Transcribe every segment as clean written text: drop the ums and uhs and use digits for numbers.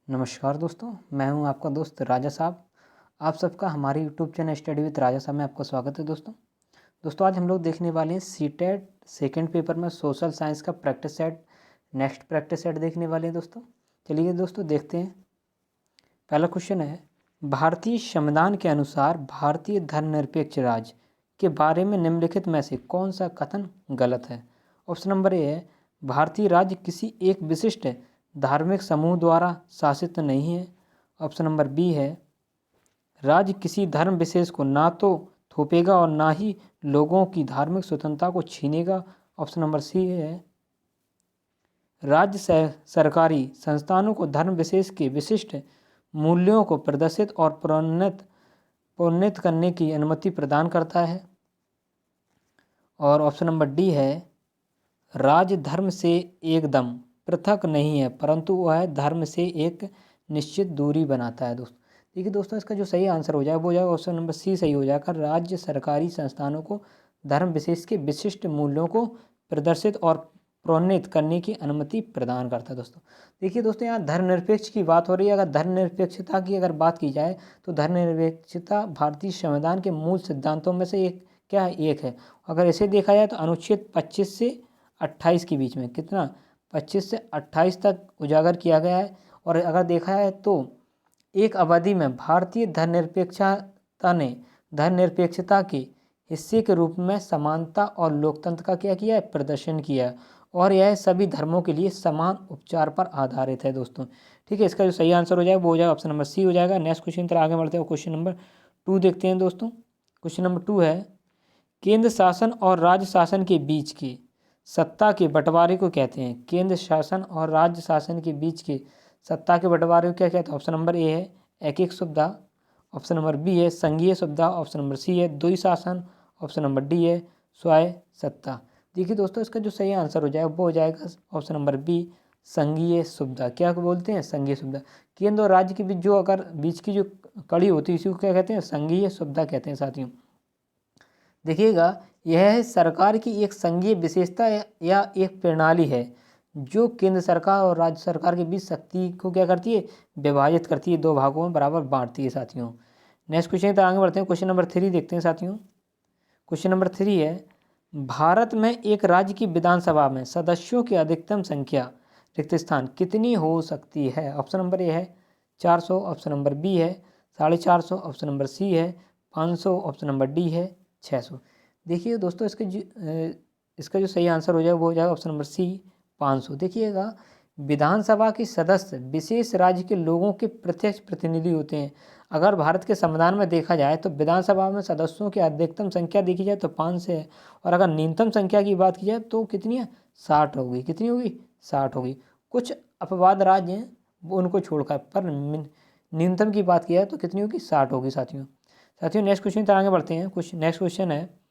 नमस्कार दोस्तों, मैं हूं आपका दोस्त राजा साहब। आप सबका हमारे यूट्यूब चैनल स्टडी विद राजा साहब में आपका स्वागत है दोस्तों आज हम लोग देखने वाले हैं सीटेट सेकंड पेपर में सोशल साइंस का practice set, next practice set देखने वाले हैं दोस्तों। चलिए दोस्तों देखते हैं। पहला क्वेश्चन है, भारतीय संविधान के अनुसार भारतीय धर्मनिरपेक्ष राज्य के बारे में निम्नलिखित में से कौन सा कथन गलत है। ऑप्शन नंबर ए है, भारतीय राज्य किसी एक विशिष्ट धार्मिक समूह द्वारा शासित नहीं है। ऑप्शन नंबर बी है, राज्य किसी धर्म विशेष को ना तो थोपेगा और ना ही लोगों की धार्मिक स्वतंत्रता को छीनेगा। ऑप्शन नंबर सी है, राज्य सरकारी संस्थानों को धर्म विशेष के विशिष्ट मूल्यों को प्रदर्शित और प्रोन्नत करने की अनुमति प्रदान करता है। और ऑप्शन नंबर डी है, राज्य धर्म से एकदम पृथक नहीं है परंतु वह धर्म से एक निश्चित दूरी बनाता है। देखिए दोस्तों, इसका जो सही आंसर हो जाएगा वो हो जाएगा ऑप्शन नंबर सी सही हो जाएगा। राज्य सरकारी संस्थानों को धर्म विशेष के विशिष्ट मूल्यों को प्रदर्शित और प्रोन्नत करने की अनुमति प्रदान करता है। देखिए दोस्तों, यहाँ धर्मनिरपेक्ष की बात हो रही है। अगर धर्मनिरपेक्षता की अगर बात की जाए तो धर्मनिरपेक्षता भारतीय संविधान के मूल सिद्धांतों में से एक है। अगर इसे देखा जाए तो अनुच्छेद 25 से 28 के बीच में कितना 25 से 28 तक उजागर किया गया है। और अगर देखा जाए तो एक अवधि में भारतीय धर्मनिरपेक्षता के हिस्से के रूप में समानता और लोकतंत्र का क्या किया है, प्रदर्शन किया है। और यह सभी धर्मों के लिए समान उपचार पर आधारित है दोस्तों। ठीक है, इसका जो सही आंसर हो जाएगा वो हो जाएगा ऑप्शन नंबर सी हो जाएगा। नेक्स्ट क्वेश्चन तरह आगे बढ़ते हैं, क्वेश्चन नंबर 2 देखते हैं दोस्तों। क्वेश्चन नंबर 2 है, केंद्र शासन और राज्य शासन के बीच के सत्ता के बंटवारे को कहते हैं। केंद्र शासन और राज्य शासन के बीच के सत्ता के बंटवारे को क्या कहते हैं। ऑप्शन नंबर ए है एक सुविधा, ऑप्शन नंबर बी है संघीय सुविधा, ऑप्शन नंबर सी है द्वैध शासन, ऑप्शन नंबर डी है स्वायत्त सत्ता। देखिए दोस्तों, इसका जो सही आंसर हो जाएगा वो हो जाएगा ऑप्शन नंबर बी संघीय सुविधा। क्या बोलते हैं, संघीय सुविधा। केंद्र और राज्य के बीच जो अगर बीच की जो कड़ी होती है इसी को क्या कहते हैं, संघीय सुविधा कहते हैं साथियों। देखिएगा, यह है सरकार की एक संघीय विशेषता या एक प्रणाली है जो केंद्र सरकार और राज्य सरकार के बीच शक्ति को क्या करती है, विभाजित करती है, दो भागों में बराबर बांटती है साथियों। नेक्स्ट क्वेश्चन तक आगे बढ़ते हैं। क्वेश्चन नंबर 3 देखते हैं साथियों। क्वेश्चन नंबर 3 है, भारत में एक राज्य की विधानसभा में सदस्यों की अधिकतम संख्या रिक्त स्थान कितनी हो सकती है। ऑप्शन नंबर ए है 400, ऑप्शन नंबर बी है 450, ऑप्शन नंबर सी है 500, ऑप्शन नंबर डी है 600। देखिए दोस्तों, इसका जो सही आंसर हो जाएगा वो हो जाएगा ऑप्शन नंबर सी 500। देखिएगा, विधानसभा के सदस्य विशेष राज्य के लोगों के प्रत्यक्ष प्रतिनिधि होते हैं। अगर भारत के संविधान में देखा जाए तो विधानसभा में सदस्यों की अधिकतम संख्या देखी जाए तो 5 है। और अगर न्यूनतम संख्या की बात की जाए तो कितनी है, 60 होगी। कितनी होगी, 60 होगी। कुछ अपवाद राज्य हैं वो उनको छोड़कर, पर न्यूनतम की बात की जाए तो कितनी होगी, 60 होगी साथियों। नेक्स्ट क्वेश्चन तरह आगे बढ़ते हैं। नेक्स्ट क्वेश्चन है,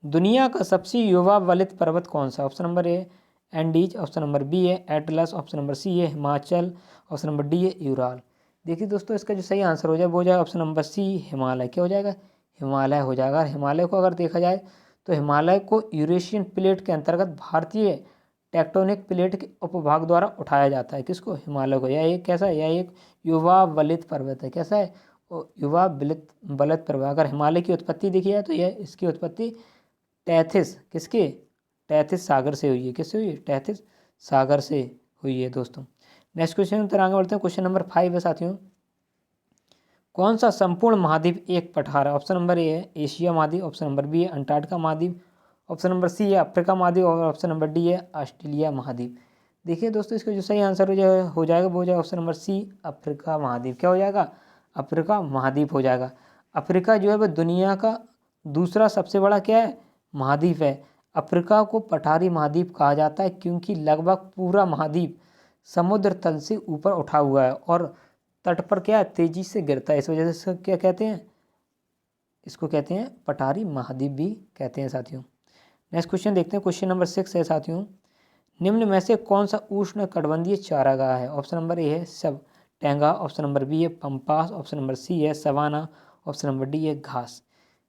दुनिया का सबसे युवा वलित पर्वत कौन सा। Option number A Andes, option number B है एटलस, ऑप्शन नंबर सी है हिमाचल, ऑप्शन नंबर डी है यूराल। देखिए दोस्तों, इसका जो सही आंसर हो जाए वो हो जाएगा ऑप्शन नंबर सी हिमालय। क्या हो जाएगा, हिमालय हो जाएगा। हिमालय को अगर देखा जाए तो हिमालय को यूरेशियन प्लेट के अंतर्गत भारतीय टेक्टोनिक प्लेट के उपभाग द्वारा उठाया जाता है। किसको, हिमालय को। यह एक कैसा है, यह एक युवा वलित पर्वत है। कैसा है, युवा वलित पर्वत। अगर हिमालय की उत्पत्ति देखी जाए तो यह इसकी उत्पत्ति टैथिस किसके, टैथिस सागर से हुई है। किससे हुई है, टैथिस सागर से हुई है दोस्तों। नेक्स्ट क्वेश्चन तरह आगे बढ़ते हैं। क्वेश्चन नंबर 5 है साथियों, कौन सा संपूर्ण महाद्वीप एक पठार है। ऑप्शन नंबर ए है एशिया महाद्वीप, ऑप्शन नंबर बी है अंटार्कटिका महाद्वीप, ऑप्शन नंबर सी है अफ्रीका महाद्वीप और ऑप्शन नंबर डी है ऑस्ट्रेलिया महाद्वीप। देखिए दोस्तों, इसका जो सही आंसर हो जाएगा वो हो जाएगा ऑप्शन नंबर सी अफ्रीका महाद्वीप। क्या हो जाएगा, अफ्रीका महाद्वीप हो जाएगा। अफ्रीका जो है वह दुनिया का दूसरा सबसे बड़ा क्या है, महाद्वीप है। अफ्रीका को पठारी महाद्वीप कहा जाता है क्योंकि लगभग पूरा महाद्वीप समुद्र तल से ऊपर उठा हुआ है और तट पर क्या तेजी से गिरता है। इस वजह से क्या कहते हैं, इसको कहते हैं पठारी महाद्वीप भी कहते हैं साथियों। नेक्स्ट क्वेश्चन देखते हैं। क्वेश्चन नंबर 6 है साथियों, निम्न में से कौन सा उष्ण कटिबंधीय चारागाह है। ऑप्शन नंबर ए है सब टेंगा, ऑप्शन नंबर बी है पंपास, ऑप्शन नंबर सी है सवाना, ऑप्शन नंबर डी है घास।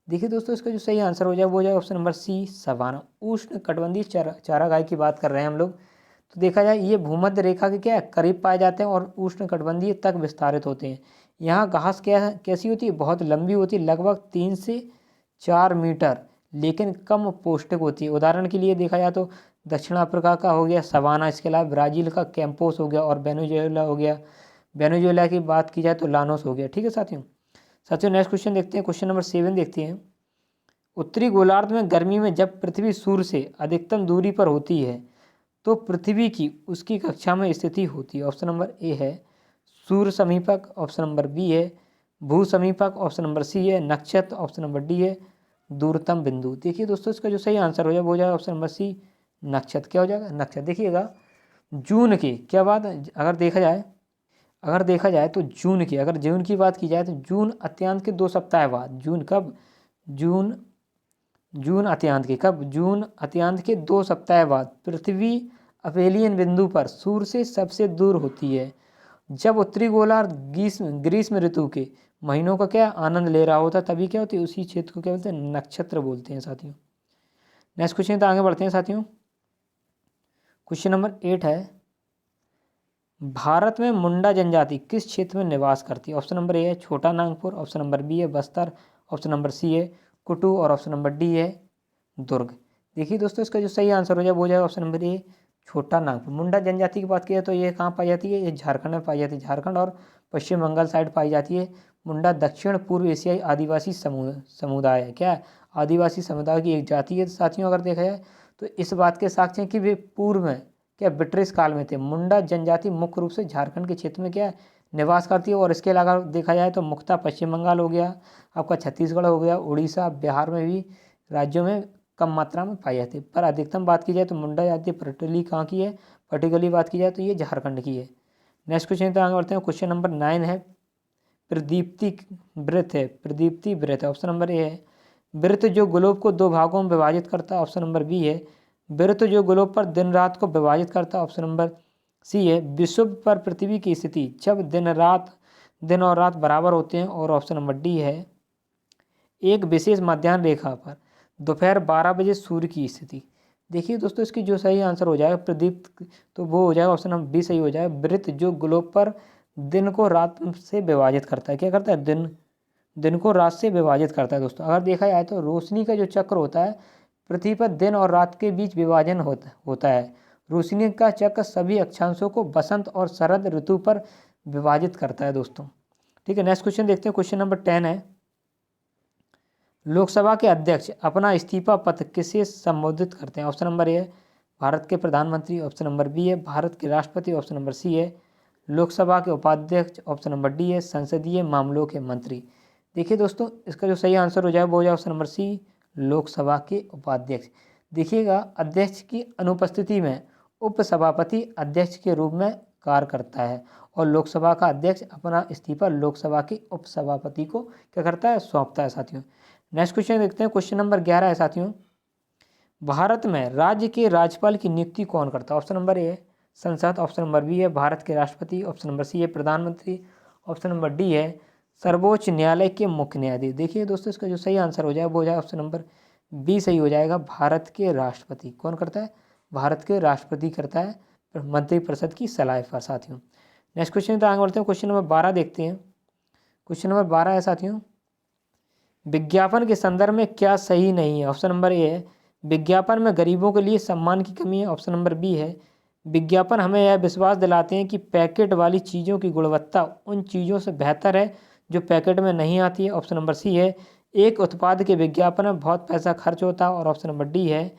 देखिए दोस्तों, इसका जो सही आंसर हो जाए वो हो जाए ऑप्शन नंबर सी सवाना। उष्ण कटिबंधीय चारागाह की बात कर रहे हैं हम लोग। तो देखा जाए ये भूमध्य रेखा के क्या है करीब पाए जाते हैं और उष्णकटिबंधीय तक विस्तारित होते हैं। यहाँ घास कैसी होती है, बहुत लंबी होती है, लगभग 3 से 4 मीटर, लेकिन कम पौष्टिक होती है। उदाहरण के लिए देखा जाए तो दक्षिण अफ्रीका का हो गया सवाना, इसके अलावा ब्राज़ील का कैंपोस हो गया और वेनेजुएला हो गया। वेनेजुएला की बात की जाए तो लानोस हो गया। ठीक है साथियों नेक्स्ट क्वेश्चन देखते हैं। क्वेश्चन नंबर 7 देखते हैं। उत्तरी गोलार्ध में गर्मी में जब पृथ्वी सूर्य से अधिकतम दूरी पर होती है तो पृथ्वी की उसकी कक्षा में स्थिति होती है। ऑप्शन नंबर ए है सूर्य समीपक, ऑप्शन नंबर बी है भू समीपक, ऑप्शन नंबर सी है नक्षत्र, ऑप्शन नंबर डी है दूरतम बिंदु। देखिए दोस्तों इसका जो सही आंसर हो जाए वो हो जाएगा ऑप्शन नंबर सी नक्षत्र। क्या हो जाएगा नक्षत्र। देखिएगा जून के क्या बात अगर देखा जाए तो जून की बात की जाए तो जून अत्यांत के 2 सप्ताह बाद, जून अत्यांत के 2 सप्ताह बाद पृथ्वी अपेलियन बिंदु पर सूर्य से सबसे दूर होती है। जब उत्तरी गोलार्ध ग्रीष्म ऋतु के महीनों का क्या आनंद ले रहा होता तभी क्या होती है उसी क्षेत्र को क्या बोलते हैं नक्षत्र बोलते हैं साथियों। नेक्स्ट क्वेश्चन तो आगे बढ़ते हैं साथियों। क्वेश्चन नंबर 8 है भारत में मुंडा जनजाति किस क्षेत्र में निवास करती है। ऑप्शन नंबर ए है छोटा नागपुर, ऑप्शन नंबर बी है बस्तर, ऑप्शन नंबर सी है कुटु और ऑप्शन नंबर डी है दुर्ग। देखिए दोस्तों इसका जो सही आंसर हो जाए वो हो जाएगा ऑप्शन नंबर ए छोटा नागपुर। मुंडा जनजाति की बात की जाए तो ये कहाँ पाई जाती है, ये झारखंड में पाई जाती है, झारखंड और पश्चिम बंगाल साइड पाई जाती है। मुंडा दक्षिण पूर्व एशियाई आदिवासी समुदाय है, क्या आदिवासी समुदाय की एक जाति है साथियों। अगर देखा जाए तो इस बात के साक्ष्य हैं कि वे पूर्व में क्या ब्रिटिश काल में थे। मुंडा जनजाति मुख्य रूप से झारखंड के क्षेत्र में क्या निवास करती है और इसके अलावा देखा जाए तो मुख्यतः पश्चिम बंगाल हो गया, आपका छत्तीसगढ़ हो गया, उड़ीसा, बिहार में भी राज्यों में कम मात्रा में पाई जाती है। पर अधिकतम बात की जाए तो मुंडा जाति पर्टिकुलरली कहाँ की है, पर्टिकुलरली बात की जाए तो ये झारखंड की है। नेक्स्ट क्वेश्चन तो आगे बढ़ते हैं। क्वेश्चन नंबर 9 है प्रदीप्ति व्रत है। ऑप्शन नंबर ए है व्रत जो ग्लोब को 2 भागों में विभाजित करता है, ऑप्शन नंबर बी है व्रत जो ग्लोब पर दिन रात को विभाजित करता है, ऑप्शन नंबर सी है विषुव पर पृथ्वी की स्थिति जब दिन और रात बराबर होते हैं, और ऑप्शन नंबर डी है एक विशेष मध्याह्न रेखा पर दोपहर 12 बजे सूर्य की स्थिति। देखिए दोस्तों इसकी जो सही आंसर हो जाएगा प्रदीप्त तो वो हो जाएगा ऑप्शन नंबर बी सही हो जाएगा वृत्त जो ग्लोब पर दिन को रात से विभाजित करता है। क्या करता है दिन को रात से विभाजित करता है दोस्तों। अगर देखा जाए तो रोशनी का जो चक्र होता है पृथ्वी पर दिन और रात के बीच विभाजन होता है। रोशनी का चक्र सभी अक्षांशों को वसंत और शरद ऋतु पर विभाजित करता है दोस्तों। ठीक है नेक्स्ट क्वेश्चन देखते हैं। क्वेश्चन नंबर 10 है लोकसभा के अध्यक्ष अपना इस्तीफा पत्र किसे संबोधित करते हैं। ऑप्शन नंबर ए है भारत के प्रधानमंत्री, ऑप्शन नंबर बी है भारत के राष्ट्रपति, ऑप्शन नंबर सी है लोकसभा के उपाध्यक्ष, ऑप्शन नंबर डी है संसदीय मामलों के मंत्री। देखिए दोस्तों इसका जो सही आंसर हो जाए वो हो जाए ऑप्शन नंबर सी लोकसभा के उपाध्यक्ष। देखिएगा अध्यक्ष की अनुपस्थिति में उपसभापति अध्यक्ष के रूप में कार्य करता है और लोकसभा का अध्यक्ष अपना इस्तीफा लोकसभा के उपसभापति को क्या करता है सौंपता है साथियों। नेक्स्ट क्वेश्चन देखते हैं। क्वेश्चन नंबर 11 है साथियों भारत में राज्य के राज्यपाल की नियुक्ति कौन करता है। ऑप्शन नंबर ए है संसद, ऑप्शन नंबर बी है भारत के राष्ट्रपति, ऑप्शन नंबर सी है प्रधानमंत्री, ऑप्शन नंबर डी है सर्वोच्च न्यायालय के मुख्य न्यायाधीश। देखिए दोस्तों इसका जो सही आंसर हो जाए वो हो जाए ऑप्शन नंबर बी सही हो जाएगा भारत के राष्ट्रपति। कौन करता है भारत के राष्ट्रपति करता है मंत्रिपरिषद की सलाह पर साथियों। नेक्स्ट क्वेश्चन तो आगे बढ़ते हैं। क्वेश्चन नंबर 12 देखते हैं। क्वेश्चन नंबर 12 है साथियों विज्ञापन के संदर्भ में क्या सही नहीं है। ऑप्शन नंबर ए है विज्ञापन में गरीबों के लिए सम्मान की कमी है, ऑप्शन नंबर बी है विज्ञापन हमें यह विश्वास दिलाते हैं कि पैकेट वाली चीज़ों की गुणवत्ता उन चीज़ों से बेहतर है जो पैकेट में नहीं आती है, ऑप्शन नंबर सी है एक उत्पाद के विज्ञापन में बहुत पैसा खर्च होता है, और ऑप्शन नंबर डी है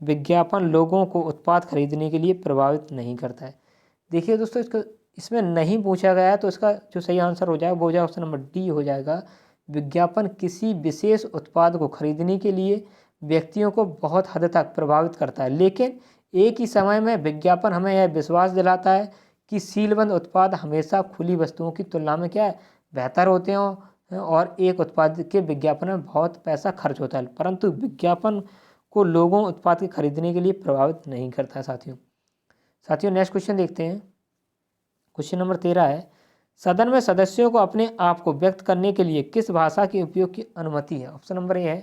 विज्ञापन लोगों को उत्पाद खरीदने के लिए प्रभावित नहीं करता है। देखिए दोस्तों इसमें नहीं पूछा गया है तो इसका जो सही आंसर हो जाए वो हो जाए ऑप्शन नंबर डी हो जाएगा विज्ञापन किसी विशेष उत्पाद को खरीदने के लिए व्यक्तियों को बहुत हद तक प्रभावित करता है, लेकिन एक ही समय में विज्ञापन हमें यह विश्वास दिलाता है कि सीलबंद उत्पाद हमेशा खुली वस्तुओं की तुलना में क्या है बेहतर होते हैं और एक उत्पाद के विज्ञापन में बहुत पैसा खर्च होता है, परंतु विज्ञापन को लोगों उत्पाद के खरीदने के लिए प्रभावित नहीं करता है साथियों। नेक्स्ट क्वेश्चन देखते हैं। क्वेश्चन नंबर 13 है सदन में सदस्यों को अपने आप को व्यक्त करने के लिए किस भाषा के उपयोग की अनुमति है। ऑप्शन नंबर ए है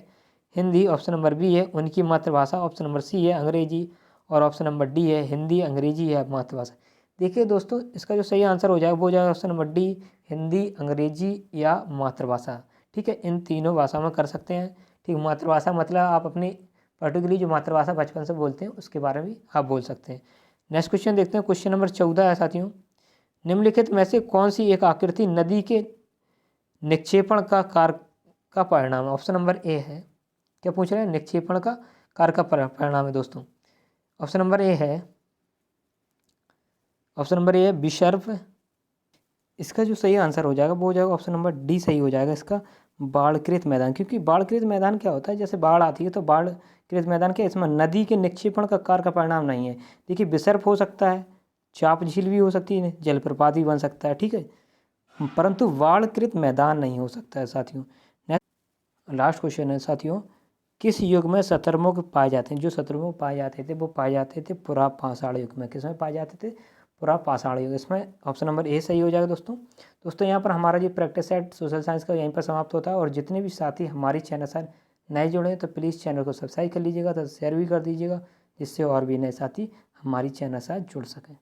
हिंदी, ऑप्शन नंबर बी है उनकी मातृभाषा, ऑप्शन नंबर सी है अंग्रेजी, और ऑप्शन नंबर डी है हिंदी, अंग्रेजी या मातृभाषा। देखिए दोस्तों, इसका जो सही आंसर हो जाएगा वो हो जाएगा ऑप्शन नंबर डी, हिंदी, अंग्रेजी या मातृभाषा। ठीक है, इन तीनों भाषा में कर सकते हैं। ठीक, मातृभाषा मतलब आप अपनी पर्टिकुलरली जो मातृभाषा बचपन से बोलते हैं उसके बारे में आप बोल सकते हैं। नेक्स्ट क्वेश्चन देखते हैं, क्वेश्चन नंबर 14 है साथियों। निम्नलिखित में से कौन सी एक आकृति नदी के निक्षेपण का कार्य का परिणाम है? ऑप्शन नंबर ए है, क्या पूछ रहे हैं, निक्षेपण का कार्य का परिणाम है दोस्तों। ऑप्शन नंबर ए है, ऑप्शन नंबर ए है विसर्प। इसका जो सही आंसर हो जाएगा वो हो जाएगा ऑप्शन नंबर डी सही हो जाएगा इसका, बाढ़कृत मैदान। क्योंकि बाढ़कृत मैदान क्या होता है, जैसे बाढ़ आती है तो बाढ़कृत मैदान क्या, इसमें नदी के निक्षेपण का कार्य का परिणाम नहीं है। देखिए विसर्प हो सकता है, चाप झील भी हो सकती है, जलप्रपात भी बन सकता है, ठीक है, परंतु बाढ़कृत मैदान नहीं हो सकता है साथियों। नेक्स्ट लास्ट क्वेश्चन है साथियों, किस युग में शतुर्मुख पाए जाते हैं? जो शतुर्मुख पाए जाते थे वो पाए जाते थे पुरा पाषाण युग में। किसमें पाए जाते थे? पुरा पाषाण युग। इसमें ऑप्शन नंबर ए सही हो जाएगा दोस्तों। यहाँ पर हमारा जो प्रैक्टिस सेट सोशल साइंस का यहीं पर समाप्त होता है। और जितने भी साथी हमारी चैनल से नए जुड़े हैं तो प्लीज़ चैनल को सब्सक्राइब कर लीजिएगा, तो शेयर भी कर दीजिएगा, जिससे और भी नए साथी हमारी चैनल से जुड़ सकें।